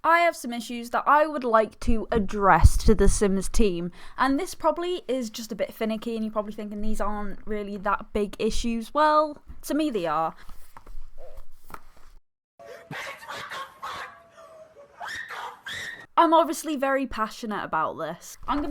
I have some issues that I would like to address to the Sims team, and this probably is just a bit finicky and you're probably thinking these aren't really that big issues. Well, to me they are. I'm obviously very passionate about this. I'm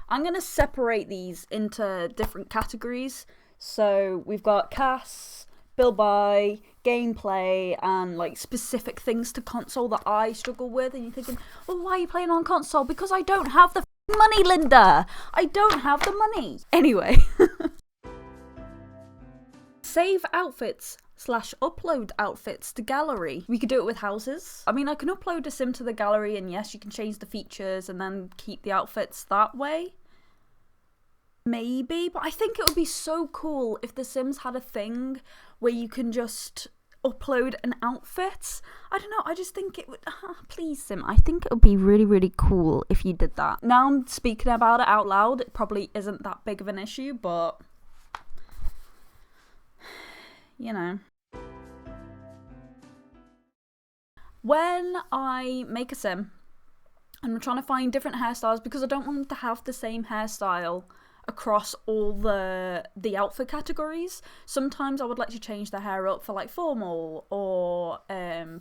gonna separate these into different categories. So we've got Cass, build by, gameplay, and like specific things to console that I struggle with. And you're thinking, well, why are you playing on console? Because I don't have the money, Linda. I don't have the money. Anyway. Save outfits / upload outfits to gallery. We could do it with houses. I mean, I can upload a sim to the gallery and yes, you can change the features and then keep the outfits that way. Maybe, but I think it would be so cool if the Sims had a thing where you can just upload an outfit. I don't know, I just think it would, please Sim, I think it would be really, really cool if you did that. Now I'm speaking about it out loud, it probably isn't that big of an issue, but you know. When I make a sim, and I'm trying to find different hairstyles because I don't want them to have the same hairstyle across all the outfit categories. Sometimes I would like to change their hair up for like formal or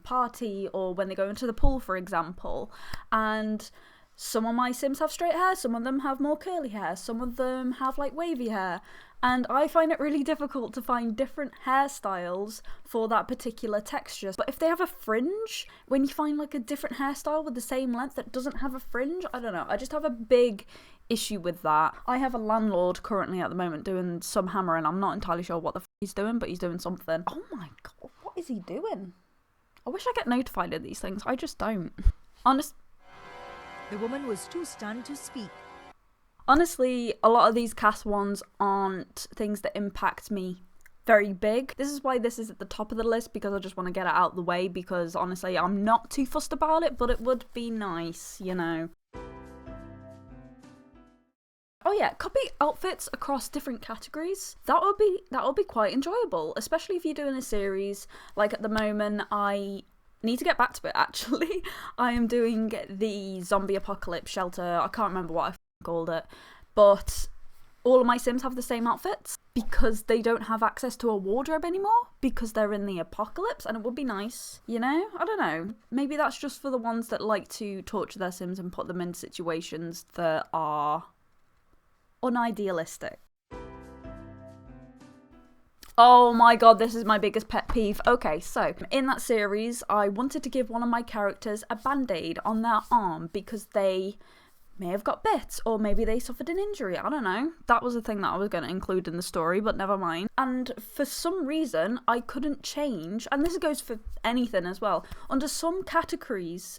party, or when they go into the pool, for example. And some of my Sims have straight hair, some of them have more curly hair, some of them have like wavy hair. And I find it really difficult to find different hairstyles for that particular texture. But if they have a fringe, when you find like a different hairstyle with the same length that doesn't have a fringe, I don't know, I just have a big issue with that. I have a landlord currently at the moment doing some hammering. I'm not entirely sure what the he's doing, but he's doing something. Oh my god, what is he doing? I wish I get notified of these things. I just don't. The woman was too stunned to speak. Honestly, a lot of these cast ones aren't things that impact me very big. This is why this is at the top of the list, because I just want to get it out of the way, because honestly I'm not too fussed about it, but it would be nice, you know. Oh yeah, copy outfits across different categories. That would be quite enjoyable, especially if you're doing a series. Like at the moment, I need to get back to it actually. I am doing the zombie apocalypse shelter. I can't remember what I called it, but all of my Sims have the same outfits because they don't have access to a wardrobe anymore because they're in the apocalypse, and it would be nice, you know? I don't know. Maybe that's just for the ones that like to torture their Sims and put them in situations that are unidealistic. Oh my god, this is my biggest pet peeve. Okay, so in that series, I wanted to give one of my characters a band-aid on their arm because they may have got bit, or maybe they suffered an injury, I don't know. That was the thing that I was going to include in the story, but never mind. And for some reason, I couldn't change, and this goes for anything as well, under some categories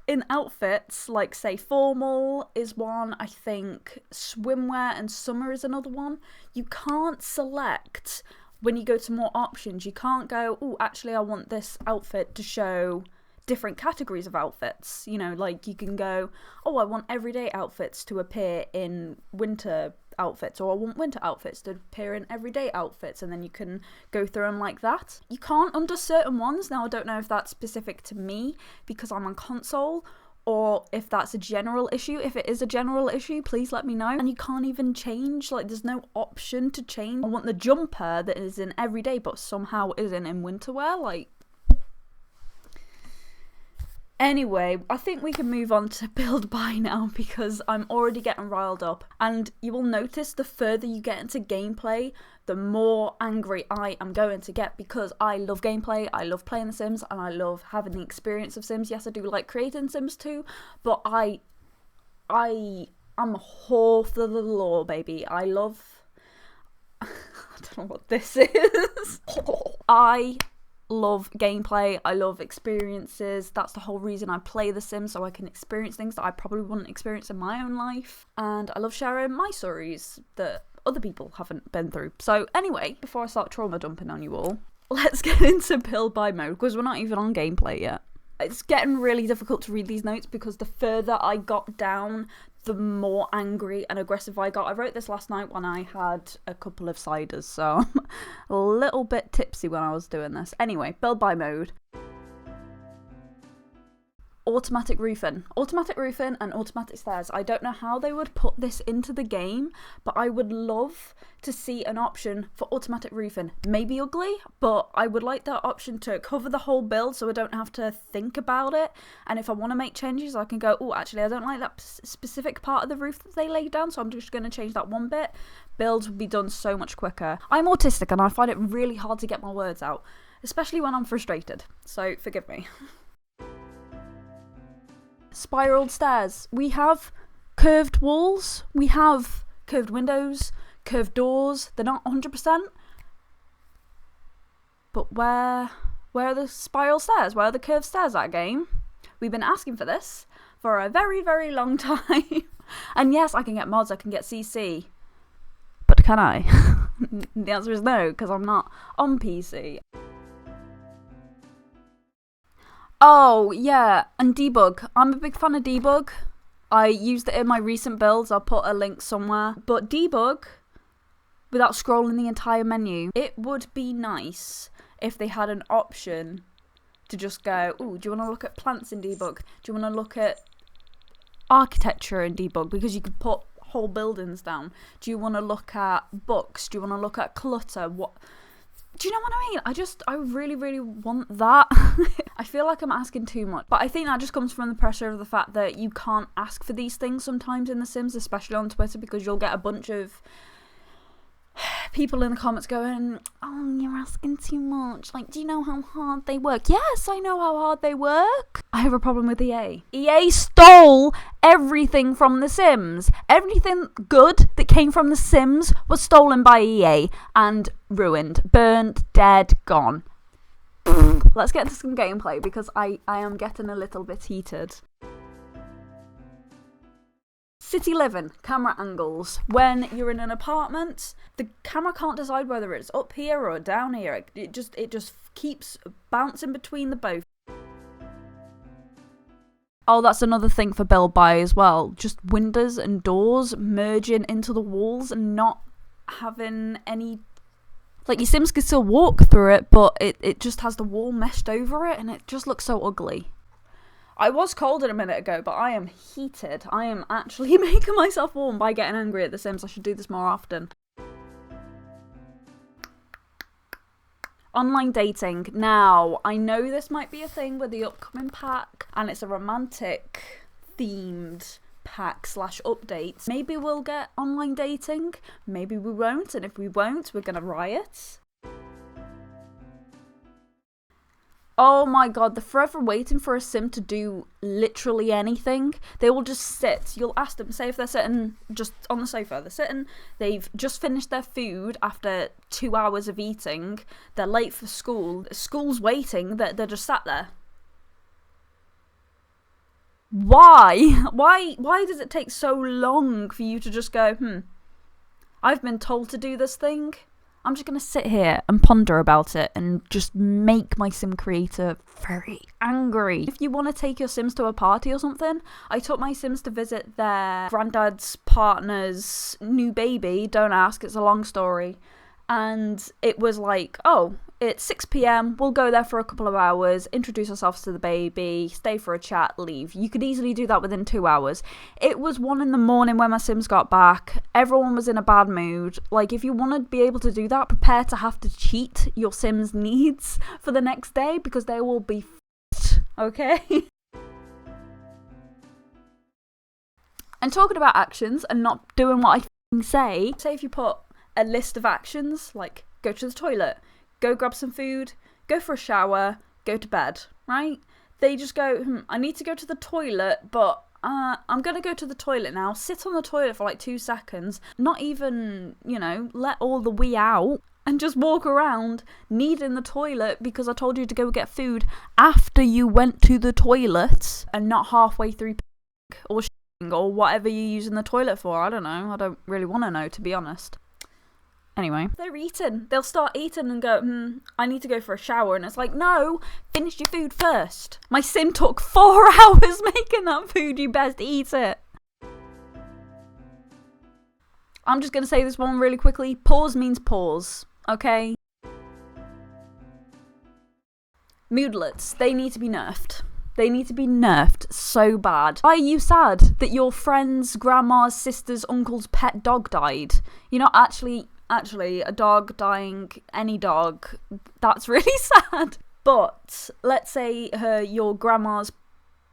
in outfits, like say formal is one, I think swimwear and summer is another one. You can't select when you go to more options. You can't go, oh, actually I want this outfit to show different categories of outfits, you know, like you can go, oh, I want everyday outfits to appear in winter outfits, or I want winter outfits to appear in everyday outfits, and then you can go through them like that. You can't under certain ones. Now I don't know if that's specific to me because I'm on console, or if that's a general issue. If it is a general issue, please let me know. And you can't even change, like there's no option to change. I want the jumper that is in everyday but somehow isn't in winter wear, like. Anyway, I think we can move on to build by now because I'm already getting riled up. And you will notice the further you get into gameplay, the more angry I am going to get, because I love gameplay, I love playing the Sims, and I love having the experience of Sims. Yes, I do like creating Sims too, but I'm a whore for the lore, baby. I love... I don't know what this is. I love gameplay, I love experiences. That's the whole reason I play The Sims, so I can experience things that I probably wouldn't experience in my own life. And I love sharing my stories that other people haven't been through. So anyway, before I start trauma dumping on you all, let's get into build by mode, because we're not even on gameplay yet. It's getting really difficult to read these notes because the further I got down, the more angry and aggressive I got. I wrote this last night when I had a couple of ciders, so I'm a little bit tipsy when I was doing this. Anyway, build by mode. automatic roofing. Automatic roofing and automatic stairs. I don't know how they would put this into the game, but I would love to see an option for automatic roofing. Maybe ugly, but I would like that option to cover the whole build so I don't have to think about it. And if I want to make changes, I can go, oh, actually, I don't like that specific part of the roof that they laid down, so I'm just going to change that one bit. Builds would be done so much quicker. I'm autistic and I find it really hard to get my words out, especially when I'm frustrated, so forgive me. Spiraled stairs. We have curved walls, we have curved windows, curved doors. They're not 100%. But where are the spiral stairs? Where are the curved stairs at, game? We've been asking for this for a very, very long time. And yes, I can get mods, I can get CC. But can I? The answer is no, because I'm not on PC. Oh, yeah, and debug. I'm a big fan of debug. I used it in my recent builds. I'll put a link somewhere. But debug, without scrolling the entire menu, it would be nice if they had an option to just go, ooh, do you want to look at plants in debug? Do you want to look at architecture in debug? Because you could put whole buildings down. Do you want to look at books? Do you want to look at clutter? What? Do you know what I mean? I really, really want that. I feel like I'm asking too much. But I think that just comes from the pressure of the fact that you can't ask for these things sometimes in The Sims, especially on Twitter, because you'll get a bunch of people in the comments going, oh, you're asking too much. Like, do you know how hard they work? Yes, I know how hard they work. I have a problem with EA. EA stole everything from The Sims. Everything good that came from The Sims was stolen by EA and ruined, burnt, dead, gone. Let's get into some gameplay because I am getting a little bit heated. City living, camera angles. When you're in an apartment, the camera can't decide whether it's up here or down here. It just keeps bouncing between the both. Oh, that's another thing for build by as well. Just windows and doors merging into the walls and not having any... Like, your Sims can still walk through it, but it just has the wall meshed over it and it just looks so ugly. I was cold a minute ago, but I am heated. I am actually making myself warm by getting angry at The Sims. I should do this more often. Online dating. Now, I know this might be a thing with the upcoming pack, and it's a romantic themed pack / updates. Maybe we'll get online dating, maybe we won't, and if we won't, we're gonna riot. Oh my god, they're forever waiting for a Sim to do literally anything. They will just sit. You'll ask them, say if they're sitting just on the sofa. They're sitting, they've just finished their food after 2 hours of eating. They're late for school. School's waiting. They're just sat there. Why? Why does it take so long for you to just go, I've been told to do this thing. I'm just going to sit here and ponder about it and just make my Sim creator very angry. If you want to take your Sims to a party or something, I took my Sims to visit their granddad's partner's new baby. Don't ask, it's a long story. And it was like, oh, it's 6 PM, we'll go there for a couple of hours, introduce ourselves to the baby, stay for a chat, leave. You could easily do that within 2 hours. It was 1 in the morning when my Sims got back. Everyone was in a bad mood. Like, if you want to be able to do that, prepare to have to cheat your Sims' needs for the next day because they will be f***ed, okay? And talking about actions and not doing what I f***ing say if you put a list of actions, like go to the toilet, go grab some food, go for a shower, go to bed, right? They just go, I need to go to the toilet, but I'm going to go to the toilet now, sit on the toilet for like 2 seconds, not even, let all the wee out, and just walk around needing the toilet because I told you to go get food after you went to the toilet and not halfway through or or whatever you're using the toilet for. I don't know. I don't really want to know, to be honest. Anyway, they're eating. They'll start eating and go, I need to go for a shower. And it's like, no, finish your food first. My Sim took 4 hours making that food. You best eat it. I'm just going to say this one really quickly. Pause means pause, okay? Moodlets, they need to be nerfed. They need to be nerfed so bad. Why are you sad that your friend's grandma's sister's uncle's pet dog died? You know, actually, a dog dying, any dog, that's really sad. But let's say your grandma's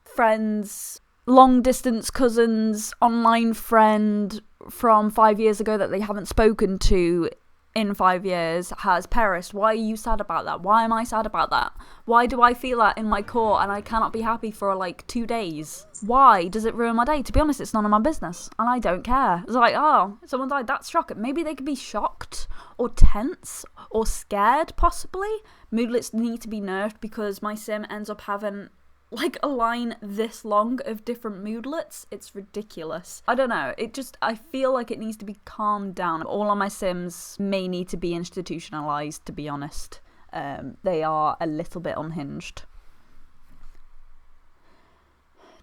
friend's long distance cousin's online friend from 5 years ago that they haven't spoken to in 5 years has perished. Why are you sad about that? Why am I sad about that? Why do I feel that in my core and I cannot be happy for like 2 days? Why does it ruin my day? To be honest, it's none of my business and I don't care. It's like, oh, someone died, that's shocking. Maybe they could be shocked or tense or scared possibly. Moodlets need to be nerfed because my sim ends up having like a line this long of different moodlets. It's ridiculous. I don't know, I feel like it needs to be calmed down. All of my sims may need to be institutionalized, to be honest. They are a little bit unhinged,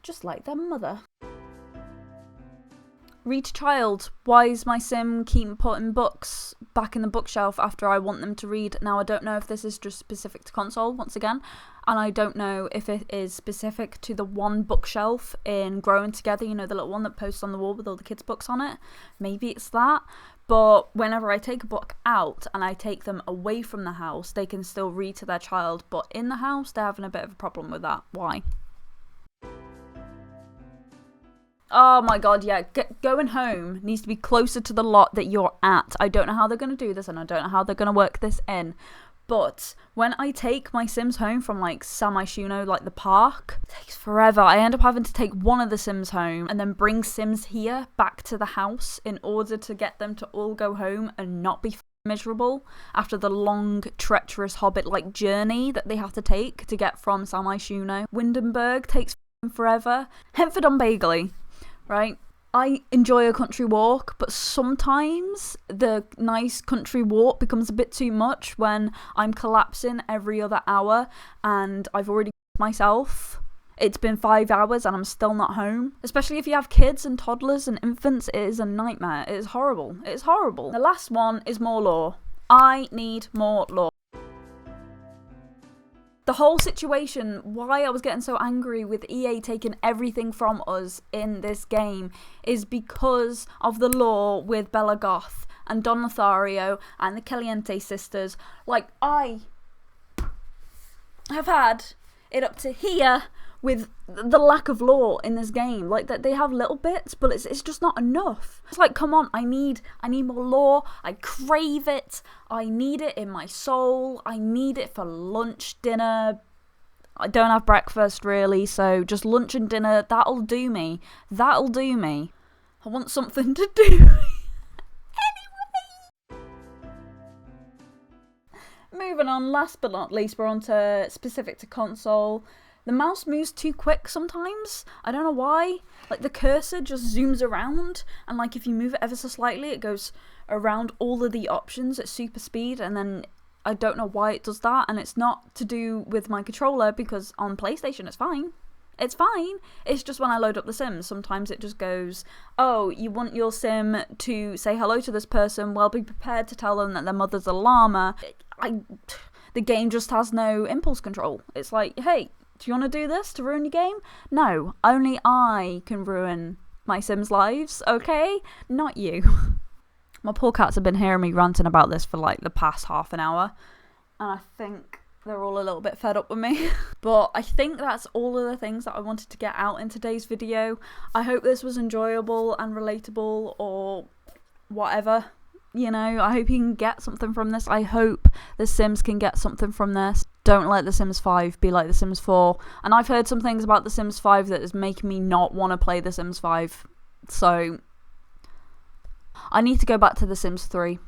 just like their mother. Read to child. Why is my sim keep putting books back in the bookshelf after I want them to read? Now, I don't know if this is just specific to console, once again, and I don't know if it is specific to the one bookshelf in Growing Together, you know, the little one that posts on the wall with all the kids' books on it. Maybe it's that, but whenever I take a book out and I take them away from the house, they can still read to their child, but in the house, they're having a bit of a problem with that. Why? Oh my god, yeah, going home needs to be closer to the lot that you're at. I don't know how they're going to do this and I don't know how they're going to work this in. But when I take my sims home from like Samaishuno, like the park, it takes forever. I end up having to take one of the sims home and then bring sims here back to the house in order to get them to all go home and not be miserable after the long, treacherous hobbit-like journey that they have to take to get from Samaishuno. Windenburg takes forever. Hempford on Bagley. Right? I enjoy a country walk, but sometimes the nice country walk becomes a bit too much when I'm collapsing every other hour and I've already myself. It's been 5 hours and I'm still not home. Especially if you have kids and toddlers and infants, it is a nightmare. It is horrible. It is horrible. The last one is more law. I need more law. The whole situation, why I was getting so angry with EA taking everything from us in this game, is because of the law with Bella Goth and Don Lothario and the Caliente sisters. Like, I have had it up to here with the lack of law in this game. Like, that they have little bits, but it's just not enough. It's like, come on, I need more law. I crave it. I need it in my soul. I need it for lunch, dinner. I don't have breakfast really, so just lunch and dinner, that'll do me. That'll do me. I want something to do. Anyway. Moving on, last but not least, we're on to specific to console. The mouse moves too quick sometimes. I don't know why. Like, the cursor just zooms around, and like if you move it ever so slightly, it goes around all of the options at super speed, and then I don't know why it does that, and it's not to do with my controller, because on PlayStation it's fine. It's fine. It's just when I load up The Sims, sometimes it just goes, oh, you want your sim to say hello to this person, well, be prepared to tell them that their mother's a llama. The game just has no impulse control. It's like, hey, do you want to do this to ruin your game? No, only I can ruin my Sims' lives, okay? Not you. My poor cats have been hearing me ranting about this for like the past half an hour, and I think they're all a little bit fed up with me. But I think that's all of the things that I wanted to get out in today's video. I hope this was enjoyable and relatable, or whatever. You know, I hope you can get something from this. I hope The Sims can get something from this. Don't let The Sims 5 be like The Sims 4. And I've heard some things about The Sims 5 that is making me not want to play The Sims 5. So I need to go back to The Sims 3.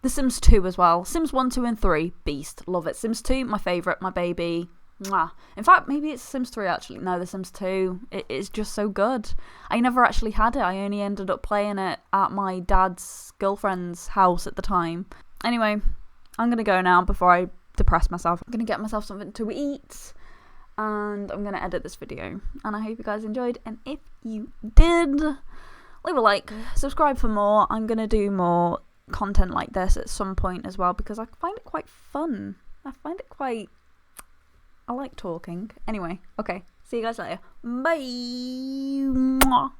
The Sims 2 as well. Sims 1, 2 and 3, beast. Love it. Sims 2, my favourite, my baby. Mwah. In fact, maybe it's Sims 3 actually. No, The Sims 2. It is just so good. I never actually had it. I only ended up playing it at my dad's girlfriend's house at the time. Anyway, I'm going to go now before I depress myself. I'm going to get myself something to eat, and I'm going to edit this video. And I hope you guys enjoyed. And if you did, leave a like, subscribe for more. I'm going to do more content like this at some point as well, because I find it quite fun. I I like talking. Anyway, okay. See you guys later. Bye.